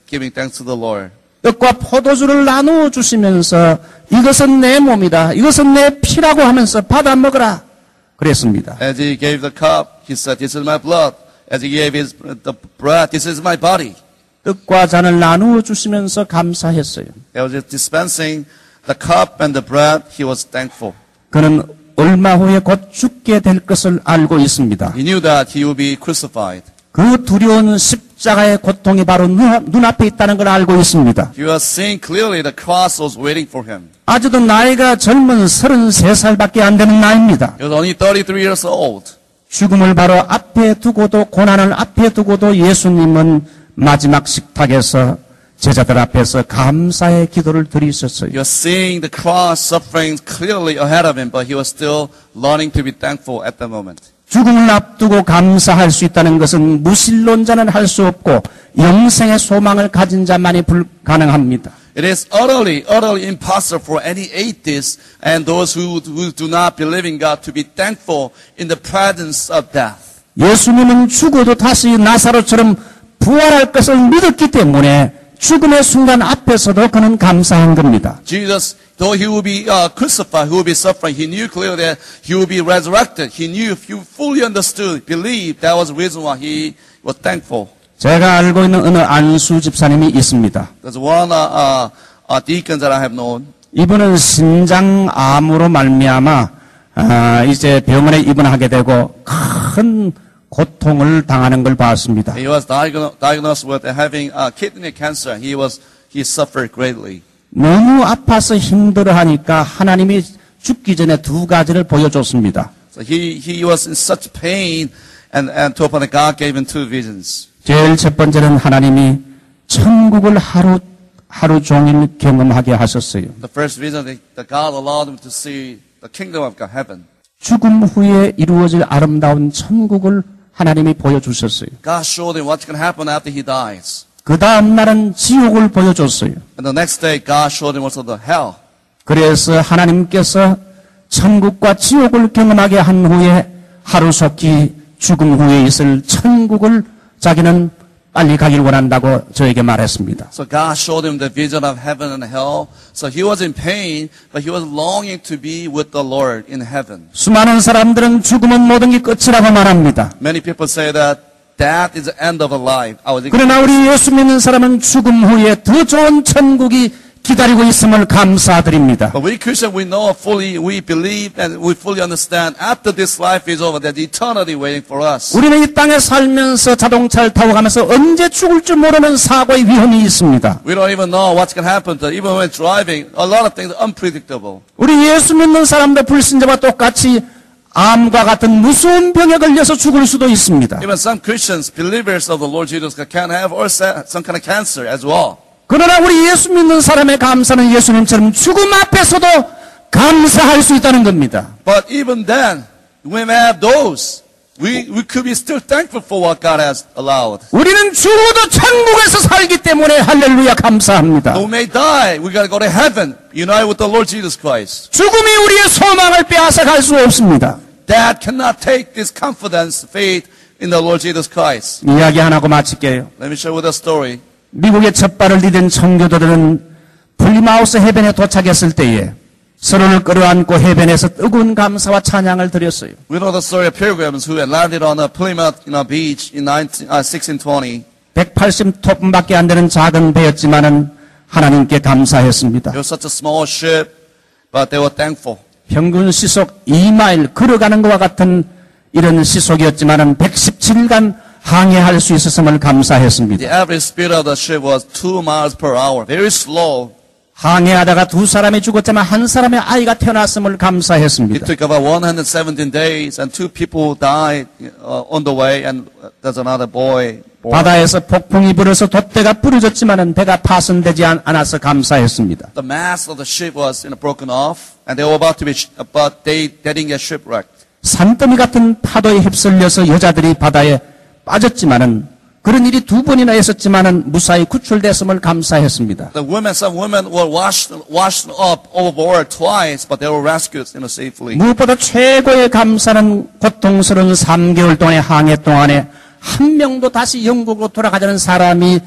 giving thanks to the Lord. 떡과 포도주를 나누어 주시면서 이것은 내 몸이다. 이것은 내 피라고 하면서 받아 먹으라. 그랬습니다. As he gave the cup, he said, "This is my blood." As he gave the bread, "This is my body." 떡과 잔을 나누어 주시면서 감사했어요. He was dispensing the cup and the bread. He was thankful. 그는 얼마 후에 곧 죽게 될 것을 알고 있습니다. He knew that he would be crucified. 그 두려운 십자가의 고통이 바로 눈앞에 있다는 걸 알고 있습니다. He was seeing clearly the cross was waiting for him. 아직도 나이가 젊은 33살밖에 안 되는 나이입니다. He was only 33 years old. 죽음을 바로 앞에 두고도 고난을 앞에 두고도 예수님은 마지막 식탁에서 제자들 앞에서 감사의 기도를 드리셨어요. He was seeing the cross sufferings clearly ahead of him, but he was still learning to be thankful at the moment. 죽음을 앞두고 감사할 수 있다는 것은 무신론자는 할 수 없고 영생의 소망을 가진 자만이 불가능합니다. It is utterly impossible for any atheist and those who do not believe in God to be thankful in the presence of death. 예수님은 죽어도 다시 나사로처럼 부활할 것을 믿었기 때문에 죽음의 순간 앞에서도 그는 감사한 겁니다. Jesus, though he will be crucified, he will be suffering, he knew clearly that he will be resurrected. He knew, he fully understood, believed that was the reason why he was thankful. 제가 알고 있는 어느 안수 집사님이 있습니다. There's one deacon that I have known. 이분은 신장암으로 말미암아 이제 병원에 입원하게 되고 큰 고통을 당하는 걸 봤습니다. He was diagnosed with having kidney cancer. He suffered greatly. 너무 아파서 힘들어하니까 하나님이 죽기 전에 두 가지를 보여줬습니다. So he was in such pain, and to open God gave him two visions. 제일 첫 번째는 하나님이 천국을 하루 종일 경험하게 하셨어요. The first vision that God allowed him to see the kingdom of God, heaven. 죽음 후에 이루어질 아름다운 천국을 하나님이 보여주셨어요. God showed him what's going to happen after he dies. 그 다음 날은 지옥을 보여줬어요. And the next day, God showed him also the hell. 그래서 하나님께서 천국과 지옥을 경험하게 한 후에 하루속히 죽음 후에 있을 천국을 자기는 빨리 가길 원한다고 저에게 말했습니다. So God showed him the vision of heaven and hell. So he was in pain, but he was longing to be with the Lord in heaven. 수많은 사람들은 죽음은 모든 게 끝이라고 말합니다. Many people say that death is the end of a life. 그러나 우리 예수 믿는 사람은 죽음 후에 더 좋은 천국이 기다리고 있음을 감사드립니다. But we Christians, we know fully, we believe and we fully understand after this life is over, there's eternity waiting for us. 우리는 이 땅에 살면서 자동차를 타고 가면서 언제 죽을 줄 모르는 사고의 위험이 있습니다. We don't even know what's going to happen to, even when driving, a lot of things are unpredictable. 우리 예수 믿는 사람도 불신자와 똑같이 암과 같은 무서운 병에 걸려서 죽을 수도 있습니다. Even some Christians, believers of the Lord Jesus, can have some kind of cancer as well. 그러나 우리 예수 믿는 사람의 감사는 예수님처럼 죽음 앞에서도 감사할 수 있다는 겁니다. But even then, we may have those. We could be still thankful for what God has allowed. 우리는 죽어도 천국에서 살기 때문에 할렐루야 감사합니다. Though we may die, we gotta go to heaven, united with the Lord Jesus Christ. 죽음이 우리의 소망을 빼앗아 갈 수 없습니다. That cannot take this confidence, faith in the Lord Jesus Christ. 이야기 하나 하고 마칠게요. Let me share with a story. 미국의 첫 발을 디딘 청교도들은 플리마우스 해변에 도착했을 때에 서로를 끌어안고 해변에서 뜨거운 감사와 찬양을 드렸어요. We know the story of pilgrims who had landed on a Plymouth beach in 1620. 180톤밖에 안 되는 작은 배였지만은 하나님께 감사했습니다. It was such a small ship, but they were thankful. 평균 시속 2마일 걸어가는 것과 같은 이런 시속이었지만은 117간 항해할 수 있었음을 감사했습니다. The average speed of the ship was 2 miles per hour, very slow. 항해하다가 두 사람이 죽었지만 한 사람의 아이가 태어났음을 It 감사했습니다. took about 117 days, and 2 people died on the way, and there's another boy born. 바다에서 폭풍이 불어서 돛대가 부러졌지만은 배가 파손되지 않아서 감사했습니다. The mast of the ship was broken off, and they were about to be, but they didn't get shipwrecked. 산더미 같은 파도에 휩쓸려서 여자들이 바다에 빠졌지만은 그런 일이 2번이나 있었지만은 무사히 구출됐음을 감사했습니다. Some women were washed up overboard twice, but they were rescued safely. 무엇보다 최고의 감사는 고통스러운 3개월 동안의 항해 동안에 한 명도 다시 영국으로 돌아가자는 사람이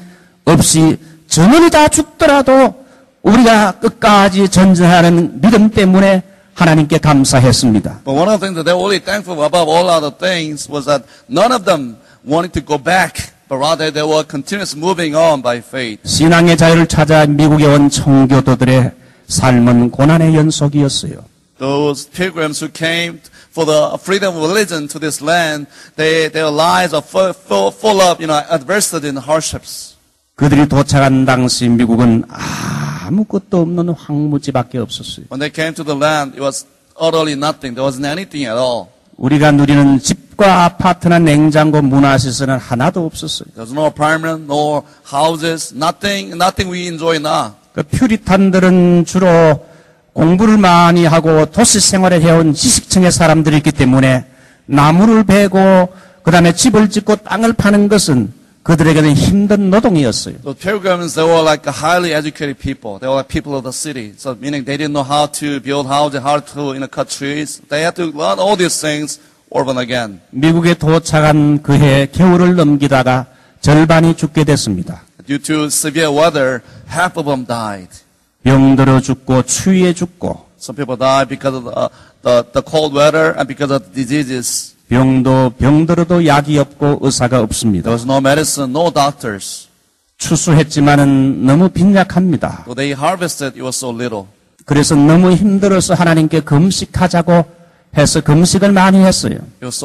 없이 전원이 다 죽더라도 우리가 끝까지 전진하는 믿음 때문에 하나님께 감사했습니다. But one of the things that they were really thankful above all other things was that none of them wanted to go back, but rather they were continuously moving on by faith. 신앙의 자유를 찾아 미국에 온 청교도들의 삶은 고난의 연속이었어요. Those pilgrims who came for the freedom of religion to this land, their lives are full of adversity and hardships. 그들이 도착한 당시 미국은 아무것도 없는 황무지밖에 없었어요. When they came to the land, it was utterly nothing. There wasn't anything at all. 우리가 누리는 집과 아파트나 냉장고, 문화시설은 하나도 없었어요. There's no apartment, no houses, nothing we enjoy now. 그 퓨리탄들은 주로 공부를 많이 하고 도시 생활을 해온 지식층의 사람들이기 때문에 나무를 베고 그 다음에 집을 짓고 땅을 파는 것은 그들에게는 힘든 노동이었어요. The pilgrims, they were like highly educated people. They were like people of the city. So meaning they didn't know how to build houses, how to cut trees. They had to learn all these things over and again. 미국에 도착한 그해 겨울을 넘기다가 절반이 죽게 됐습니다. Due to severe weather, half of them died. 병들어 죽고 추위에 죽고 Some people died because of the cold weather and because of the diseases. 병들어도 약이 없고 의사가 없습니다. There was no medicine, no doctors. 추수했지만은 너무 빈약합니다. So they harvested, it was so little. 그래서 너무 힘들어서 하나님께 금식하자고 해서 금식을 많이 했어요. It was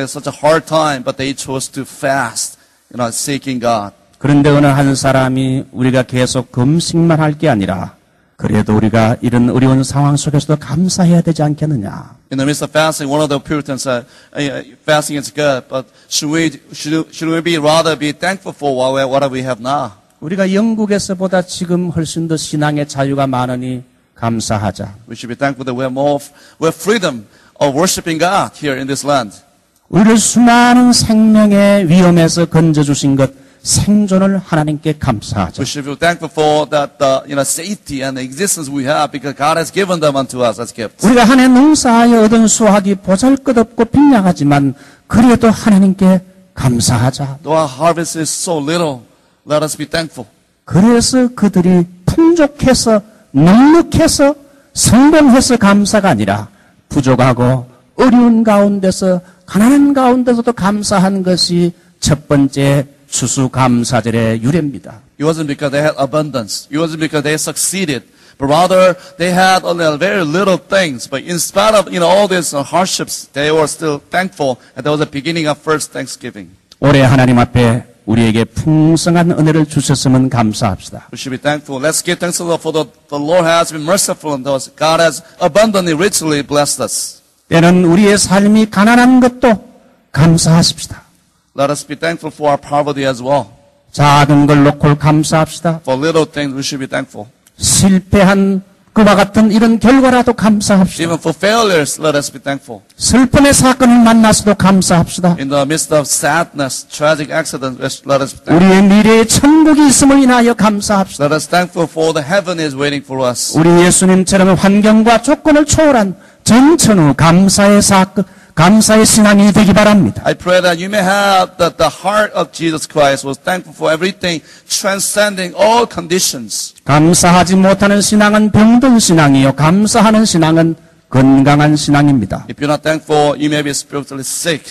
such a hard time, but they chose to fast, seeking God. 그런데 어느 한 사람이 우리가 계속 금식만 할 게 아니라 그래도 우리가 이런 어려운 상황 속에서도 감사해야 되지 않겠느냐. In the midst of fasting, one of the Puritans said, fasting is good, but should we be rather be thankful for what we have now? 우리가 영국에서보다 지금 훨씬 더 신앙의 자유가 많으니 감사하자. We should be thankful that we have freedom of worshiping God here in this land. 우리를 수많은 생명의 위험에서 건져주신 것, 생존을 하나님께 감사하자. We should be thankful for that safety and the existence we have because God has given them unto us as gifts. 우리가 한 해 농사하여 얻은 수확이 보잘것없고 빈약하지만 그래도 하나님께 감사하자. Though our harvest is so little, let us be thankful. 그래서 그들이 풍족해서 넉넉해서 성공해서 감사가 아니라 부족하고 어려운 가운데서 가난한 가운데서도 감사한 것이 첫 번째 추수감사절의 유래입니다. It wasn't because they had abundance. It wasn't because they succeeded. But rather, they had only very little things. But in spite of all these hardships, they were still thankful. And that was the beginning of first Thanksgiving. 올해 하나님 앞에 우리에게 풍성한 은혜를 주셨으면 감사합시다. We should be thankful. Let's give thanks to the Lord for the Lord has been merciful and God has abundantly, richly blessed us. 때는 우리의 삶이 가난한 것도 감사하십시다. Let us be thankful for our poverty as well. 작은 걸 놓고 감사합시다. For little things, we should be thankful. 실패한 그와 같은 이런 결과라도 감사합시다. Even for failures, let us be thankful. 슬픔의 사건을 만나서도 감사합시다. In the midst of sadness, tragic accidents, let us be thankful. 우리의 미래에 천국이 있음을 인하여 감사합시다. Let us thankful for the heaven is waiting for us. 우리 예수님처럼 환경과 조건을 초월한 전천후 감사의 사건, 감사의 신앙이 되기 바랍니다. I pray that you may have that the heart of Jesus Christ was thankful for everything, transcending all conditions. 감사하지 못하는 신앙은 병든 신앙이요. 감사하는 신앙은 건강한 신앙입니다. If you're not thankful, you may be spiritually sick.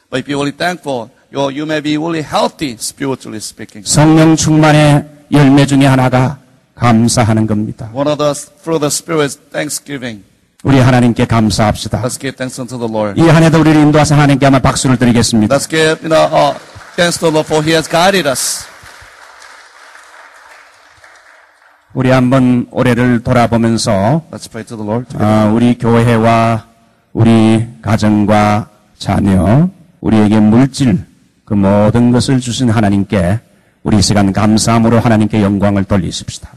But if you're really thankful, you may be really healthy, spiritually speaking. 성령 충만의 열매 중에 하나가 감사하는 겁니다. One of the fruit of the Spirit is thanksgiving. 우리 하나님께 감사합시다. Let's give thanks unto the Lord. 이 한 해도 우리를 인도하신 하나님께 한번 박수를 드리겠습니다. Let's give thanks to the Lord for He has guided us. 우리 한번 올해를 돌아보면서 Let's pray to the Lord. 우리 교회와 우리 가정과 자녀, 우리에게 물질 그 모든 것을 주신 하나님께 우리 이 시간 감사함으로 하나님께 영광을 돌리십시다.